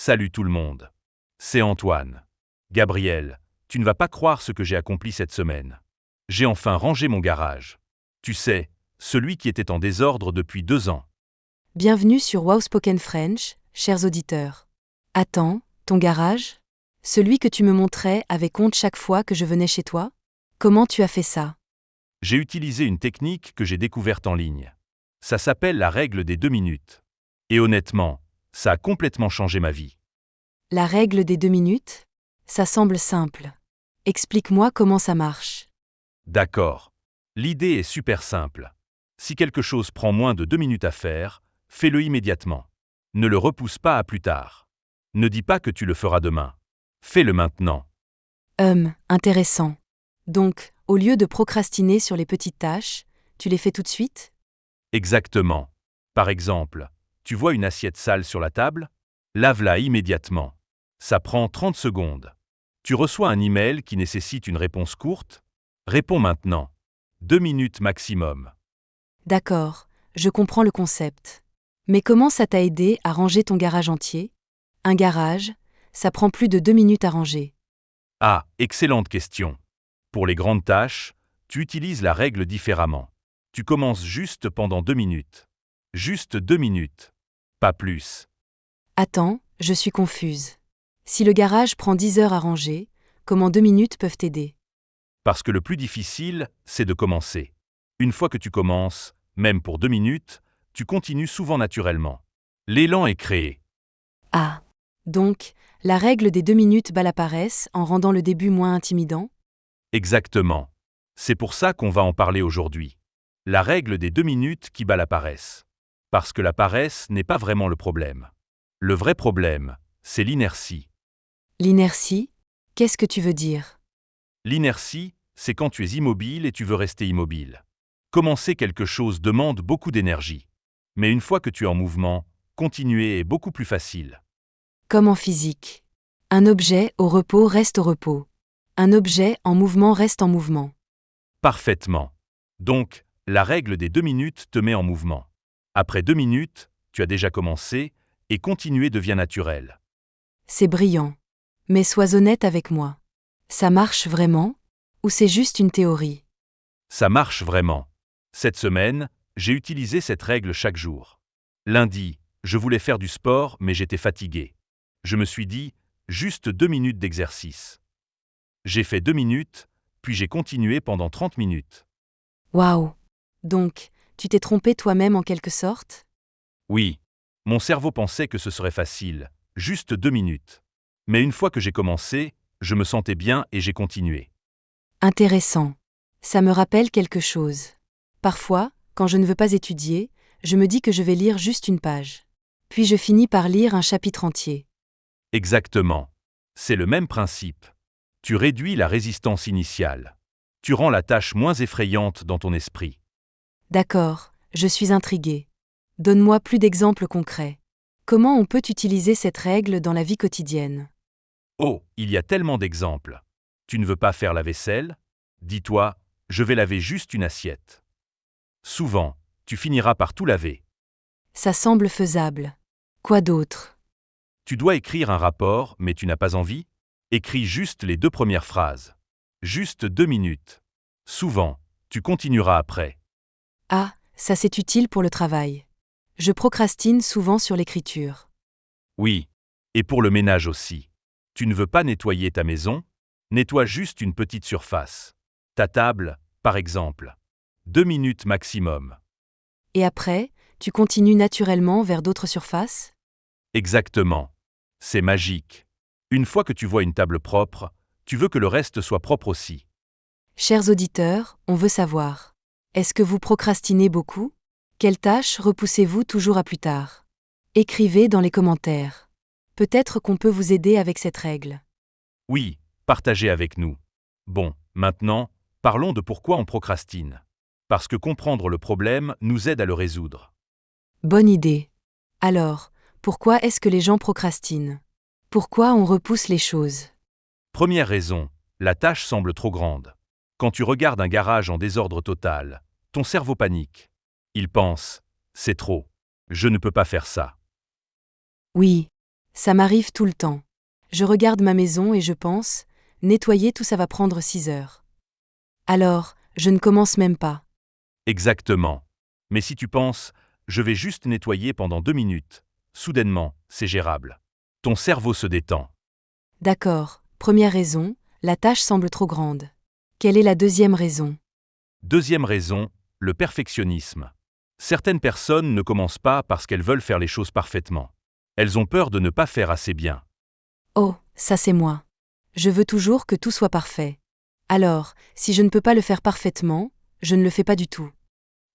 Salut tout le monde. C'est Antoine. Gabriel, tu ne vas pas croire ce que j'ai accompli cette semaine. J'ai enfin rangé mon garage. Tu sais, celui qui était en désordre depuis 2 ans. Bienvenue sur Wow Spoken French, chers auditeurs. Attends, ton garage? Celui que tu me montrais avec honte chaque fois que je venais chez toi? Comment tu as fait ça? J'ai utilisé une technique que j'ai découverte en ligne. Ça s'appelle la règle des 2 minutes. Et honnêtement, ça a complètement changé ma vie. La règle des 2 minutes? Ça semble simple. Explique-moi comment ça marche. D'accord. L'idée est super simple. Si quelque chose prend moins de 2 minutes à faire, fais-le immédiatement. Ne le repousse pas à plus tard. Ne dis pas que tu le feras demain. Fais-le maintenant. Intéressant. Donc, au lieu de procrastiner sur les petites tâches, tu les fais tout de suite? Exactement. Par exemple, tu vois une assiette sale sur la table? Lave-la immédiatement. Ça prend 30 secondes. Tu reçois un email qui nécessite une réponse courte? Réponds maintenant. 2 minutes maximum. D'accord, je comprends le concept. Mais comment ça t'a aidé à ranger ton garage entier? Un garage, ça prend plus de 2 minutes à ranger. Ah, excellente question. Pour les grandes tâches, tu utilises la règle différemment. Tu commences juste pendant 2 minutes. Juste 2 minutes. Pas plus. Attends, je suis confuse. Si le garage prend 10 heures à ranger, comment 2 minutes peuvent t'aider? Parce que le plus difficile, c'est de commencer. Une fois que tu commences, même pour 2 minutes, tu continues souvent naturellement. L'élan est créé. Ah. Donc, la règle des 2 minutes bat la paresse en rendant le début moins intimidant? Exactement. C'est pour ça qu'on va en parler aujourd'hui. La règle des 2 minutes qui bat la paresse. Parce que la paresse n'est pas vraiment le problème. Le vrai problème, c'est l'inertie. L'inertie? Qu'est-ce que tu veux dire? L'inertie, c'est quand tu es immobile et tu veux rester immobile. Commencer quelque chose demande beaucoup d'énergie. Mais une fois que tu es en mouvement, continuer est beaucoup plus facile. Comme en physique. Un objet au repos reste au repos. Un objet en mouvement reste en mouvement. Parfaitement. Donc, la règle des 2 minutes te met en mouvement. Après 2 minutes, tu as déjà commencé, et continuer devient naturel. C'est brillant. Mais sois honnête avec moi. Ça marche vraiment? Ou c'est juste une théorie? Ça marche vraiment. Cette semaine, j'ai utilisé cette règle chaque jour. Lundi, je voulais faire du sport, mais j'étais fatigué. Je me suis dit, juste 2 minutes d'exercice. J'ai fait 2 minutes, puis j'ai continué pendant 30 minutes. Waouh! Donc, tu t'es trompé toi-même en quelque sorte? Oui, mon cerveau pensait que ce serait facile, juste 2 minutes. Mais une fois que j'ai commencé, je me sentais bien et j'ai continué. Intéressant. Ça me rappelle quelque chose. Parfois, quand je ne veux pas étudier, je me dis que je vais lire juste une page. Puis je finis par lire un chapitre entier. Exactement. C'est le même principe. Tu réduis la résistance initiale. Tu rends la tâche moins effrayante dans ton esprit. D'accord, je suis intriguée. Donne-moi plus d'exemples concrets. Comment on peut utiliser cette règle dans la vie quotidienne? Oh, il y a tellement d'exemples. Tu ne veux pas faire la vaisselle? Dis-toi, je vais laver juste une assiette. Souvent, tu finiras par tout laver. Ça semble faisable. Quoi d'autre? Tu dois écrire un rapport, mais tu n'as pas envie? Écris juste les 2 premières phrases. Juste 2 minutes. Souvent, tu continueras après. Ah, ça c'est utile pour le travail. Je procrastine souvent sur l'écriture. Oui. Et pour le ménage aussi. Tu ne veux pas nettoyer ta maison? Nettoie juste une petite surface. Ta table, par exemple. 2 minutes maximum. Et après, tu continues naturellement vers d'autres surfaces? Exactement. C'est magique. Une fois que tu vois une table propre, tu veux que le reste soit propre aussi. Chers auditeurs, on veut savoir. Est-ce que vous procrastinez beaucoup? Quelles tâches repoussez-vous toujours à plus tard? Écrivez dans les commentaires. Peut-être qu'on peut vous aider avec cette règle. Oui, partagez avec nous. Bon, maintenant, parlons de pourquoi on procrastine. Parce que comprendre le problème nous aide à le résoudre. Bonne idée. Alors, pourquoi est-ce que les gens procrastinent? Pourquoi on repousse les choses? Première raison, la tâche semble trop grande. Quand tu regardes un garage en désordre total, ton cerveau panique. Il pense, c'est trop. Je ne peux pas faire ça. Oui, Ça m'arrive tout le temps. Je regarde ma maison et je pense, nettoyer tout ça va prendre 6 heures. Alors, je ne commence même pas. Exactement. Mais si tu penses, je vais juste nettoyer pendant 2 minutes, soudainement, c'est gérable. Ton cerveau se détend. D'accord, première raison, la tâche semble trop grande. Quelle est la deuxième raison? Deuxième raison, le perfectionnisme. Certaines personnes ne commencent pas parce qu'elles veulent faire les choses parfaitement. Elles ont peur de ne pas faire assez bien. Oh, ça c'est moi. Je veux toujours que tout soit parfait. Alors, si je ne peux pas le faire parfaitement, je ne le fais pas du tout.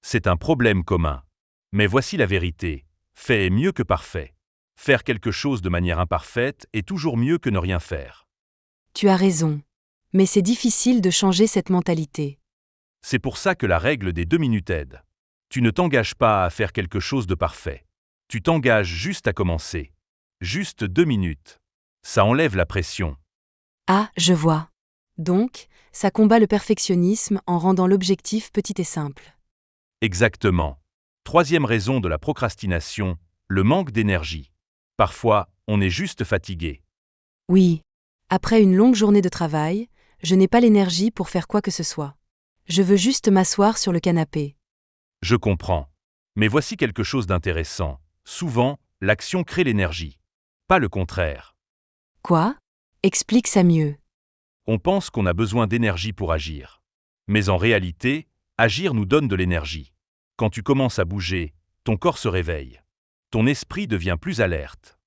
C'est un problème commun. Mais voici la vérité. Fait est mieux que parfait. Faire quelque chose de manière imparfaite est toujours mieux que ne rien faire. Tu as raison. Mais c'est difficile de changer cette mentalité. C'est pour ça que la règle des 2 minutes aide. Tu ne t'engages pas à faire quelque chose de parfait. Tu t'engages juste à commencer. Juste 2 minutes. Ça enlève la pression. Ah, je vois. Donc, ça combat le perfectionnisme en rendant l'objectif petit et simple. Exactement. Troisième raison de la procrastination, le manque d'énergie. Parfois, on est juste fatigué. Oui. Après une longue journée de travail, je n'ai pas l'énergie pour faire quoi que ce soit. Je veux juste m'asseoir sur le canapé. Je comprends. Mais voici quelque chose d'intéressant. Souvent, l'action crée l'énergie. Pas le contraire. Quoi? Explique ça mieux. On pense qu'on a besoin d'énergie pour agir. Mais en réalité, agir nous donne de l'énergie. Quand tu commences à bouger, ton corps se réveille. Ton esprit devient plus alerte.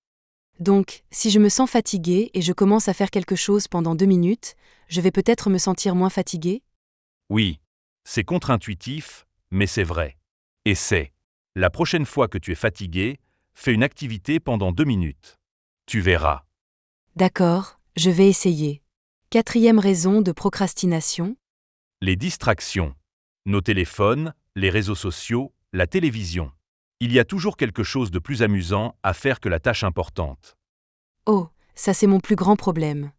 Donc, si je me sens fatiguée et je commence à faire quelque chose pendant 2 minutes, je vais peut-être me sentir moins fatiguée? Oui, c'est contre-intuitif, mais c'est vrai. Essaie. La prochaine fois que tu es fatigué, fais une activité pendant 2 minutes. Tu verras. D'accord, je vais essayer. Quatrième raison de procrastination? Les distractions. Nos téléphones, les réseaux sociaux, la télévision. Il y a toujours quelque chose de plus amusant à faire que la tâche importante. Oh, ça c'est mon plus grand problème.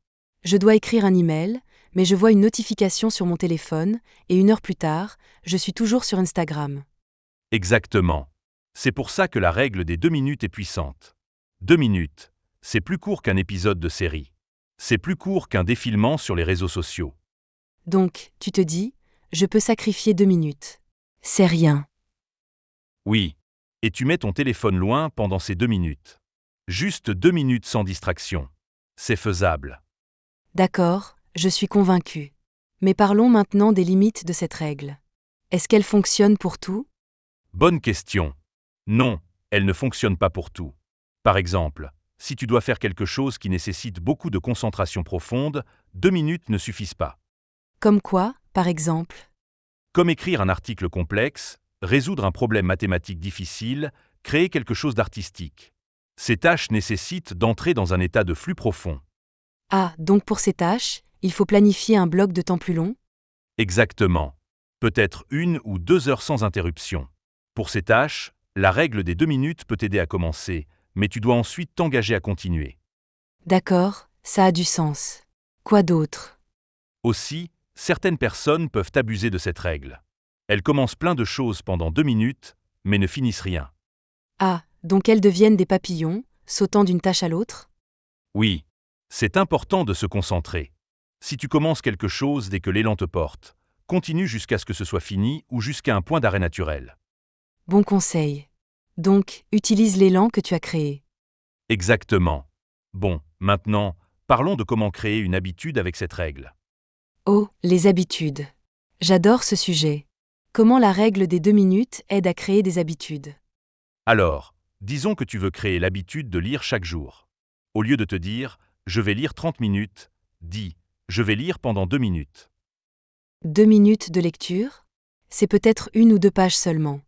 Je dois écrire un email, mais je vois une notification sur mon téléphone, et 1 heure plus tard, je suis toujours sur Instagram. Exactement. C'est pour ça que la règle des 2 minutes est puissante. 2 minutes, c'est plus court qu'un épisode de série. C'est plus court qu'un défilement sur les réseaux sociaux. Donc, tu te dis, je peux sacrifier 2 minutes. C'est rien. Oui. Et tu mets ton téléphone loin pendant ces 2 minutes. Juste 2 minutes sans distraction. C'est faisable. D'accord, je suis convaincue. Mais parlons maintenant des limites de cette règle. Est-ce qu'elle fonctionne pour tout? Bonne question. Non, elle ne fonctionne pas pour tout. Par exemple, si tu dois faire quelque chose qui nécessite beaucoup de concentration profonde, 2 minutes ne suffisent pas. Comme quoi, par exemple? Comme écrire un article complexe, résoudre un problème mathématique difficile, créer quelque chose d'artistique. Ces tâches nécessitent d'entrer dans un état de flux profond. Ah, donc pour ces tâches, il faut planifier un bloc de temps plus long? Exactement. Peut-être 1 ou 2 heures sans interruption. Pour ces tâches, la règle des 2 minutes peut t'aider à commencer, mais tu dois ensuite t'engager à continuer. D'accord, ça a du sens. Quoi d'autre? Aussi, certaines personnes peuvent abuser de cette règle. Elles commencent plein de choses pendant 2 minutes, mais ne finissent rien. Ah, donc elles deviennent des papillons, sautant d'une tâche à l'autre? Oui, c'est important de se concentrer. Si tu commences quelque chose dès que l'élan te porte, continue jusqu'à ce que ce soit fini ou jusqu'à un point d'arrêt naturel. Bon conseil. Donc, utilise l'élan que tu as créé. Exactement. Bon, maintenant, parlons de comment créer une habitude avec cette règle. Oh, les habitudes. J'adore ce sujet. Comment la règle des 2 minutes aide à créer des habitudes? Alors, disons que tu veux créer l'habitude de lire chaque jour. Au lieu de te dire « je vais lire 30 minutes », dis « je vais lire pendant 2 minutes ». 2 minutes de lecture? C'est peut-être 1 ou 2 pages seulement.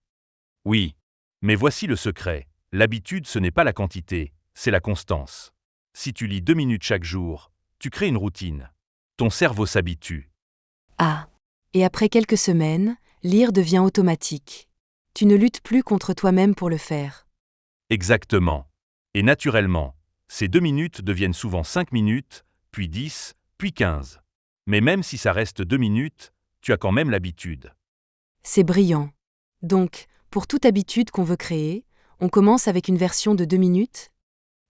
Oui, mais voici le secret. L'habitude, ce n'est pas la quantité, c'est la constance. Si tu lis 2 minutes chaque jour, tu crées une routine. Ton cerveau s'habitue. Ah. Et après quelques semaines, lire devient automatique. Tu ne luttes plus contre toi-même pour le faire. Exactement. Et naturellement, ces 2 minutes deviennent souvent 5 minutes, puis 10, puis 15. Mais même si ça reste 2 minutes, tu as quand même l'habitude. C'est brillant. Donc, pour toute habitude qu'on veut créer, on commence avec une version de 2 minutes?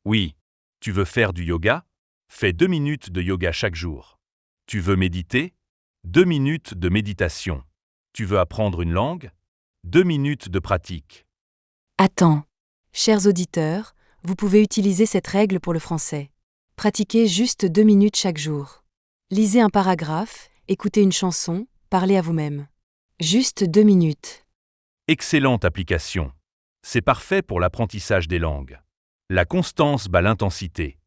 Oui. Tu veux faire du yoga? Fais 2 minutes de yoga chaque jour. Tu veux méditer? 2 minutes de méditation. Tu veux apprendre une langue? 2 minutes de pratique. Attends. Chers auditeurs, vous pouvez utiliser cette règle pour le français. Pratiquez juste 2 minutes chaque jour. Lisez un paragraphe, écoutez une chanson, parlez à vous-même. Juste 2 minutes. Excellente application. C'est parfait pour l'apprentissage des langues. La constance bat l'intensité.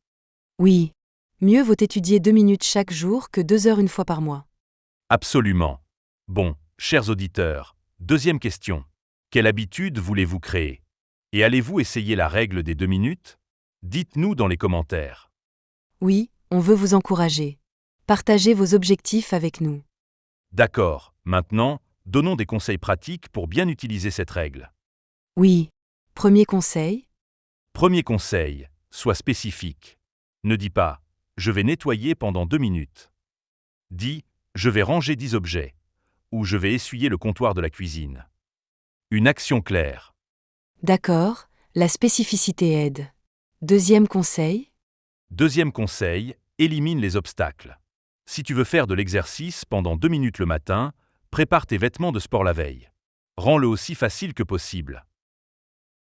Oui. Mieux vaut étudier 2 minutes chaque jour que 2 heures une fois par mois. Absolument. Bon, chers auditeurs, deuxième question. Quelle habitude voulez-vous créer? Et allez-vous essayer la règle des 2 minutes? Dites-nous dans les commentaires. Oui, on veut vous encourager. Partagez vos objectifs avec nous. D'accord, maintenant, donnons des conseils pratiques pour bien utiliser cette règle. Oui. Premier conseil. Premier conseil, sois spécifique. Ne dis pas « je vais nettoyer pendant 2 minutes ». Dis « je vais ranger 10 objets » ou « je vais essuyer le comptoir de la cuisine ». Une action claire. D'accord, la spécificité aide. Deuxième conseil. Deuxième conseil, élimine les obstacles. Si tu veux faire de l'exercice pendant 2 minutes le matin, prépare tes vêtements de sport la veille. Rends-le aussi facile que possible.